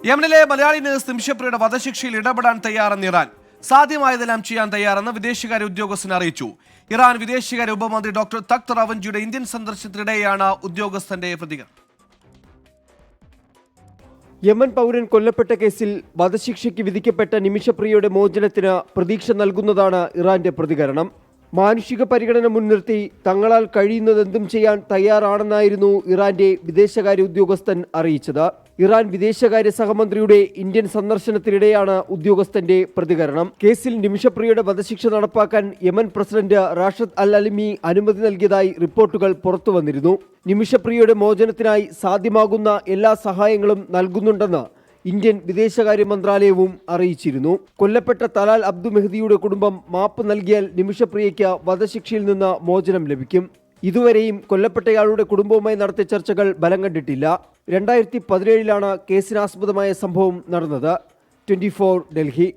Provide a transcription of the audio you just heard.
യമനിലെ മലയാളി നഴ്സ് നിമിഷപ്രിയയുടെ വധശിക്ഷയിൽ ഇടപെടാൻ തയ്യാറെന്ന് ഇറാൻ. സാധ്യമായതെല്ലാം ചെയ്യാൻ തയ്യാറെന്ന് വിദേശകാര്യ ഉദ്യോഗസ്ഥൻ അറിയിച്ചു. ഇറാൻ വിദേശകാര്യ ഉപമന്ത്രി ഡോക്ടർ തഖ്ത് റവഞ്ചിയുടെ ഇന്ത്യൻ സന്ദർശനത്തിനിടെയാണ് ഉദ്യോഗസ്ഥന്റെ പ്രതികരണം. യമൻ പൗരൻ കൊല്ലപ്പെട്ട കേസിൽ വധശിക്ഷയ്ക്ക് വിധിക്കപ്പെട്ട നിമിഷപ്രിയയുടെ മോചനത്തിന് പ്രതീക്ഷ നൽകുന്നതാണ് ഇറാന്റെ പ്രതികരണം. മാനുഷിക പരിഗണന മുൻനിർത്തി തങ്ങളാൽ കഴിയുന്നതെന്തും ചെയ്യാൻ തയ്യാറാണെന്നായിരുന്നു ഇറാന്റെ വിദേശകാര്യ ഉദ്യോഗസ്ഥൻ അറിയിച്ചത്. ഇറാൻ വിദേശകാര്യ സഹമന്ത്രിയുടെ ഇന്ത്യൻ സന്ദർശനത്തിനിടെയാണ് ഉദ്യോഗസ്ഥന്റെ പ്രതികരണം. കേസിൽ നിമിഷപ്രിയയുടെ വധശിക്ഷ നടപ്പാക്കാൻ യമൻ പ്രസിഡന്റ് റാഷദ് അൽ അലിമി അനുമതി നൽകിയതായി റിപ്പോർട്ടുകൾ പുറത്തുവന്നിരുന്നു. നിമിഷപ്രിയയുടെ മോചനത്തിനായി സാധ്യമാകുന്ന എല്ലാ സഹായങ്ങളും നൽകുന്നുണ്ടെന്ന് ഇന്ത്യൻ വിദേശകാര്യ മന്ത്രാലയവും അറിയിച്ചിരുന്നു. കൊല്ലപ്പെട്ട തലാൽ അബ്ദു മെഹ്ദിയുടെ കുടുംബം മാപ്പ് നൽകിയാൽ നിമിഷപ്രിയയ്ക്ക് വധശിക്ഷയിൽ നിന്ന് മോചനം ലഭിക്കും. ഇതുവരെയും കൊല്ലപ്പെട്ടയാളുടെ കുടുംബവുമായി നടത്തിയ ചർച്ചകൾ ബലം കണ്ടിട്ടില്ല. 2017 കേസിനാസ്പദമായ സംഭവം നടന്നത്. 24 ഡൽഹി.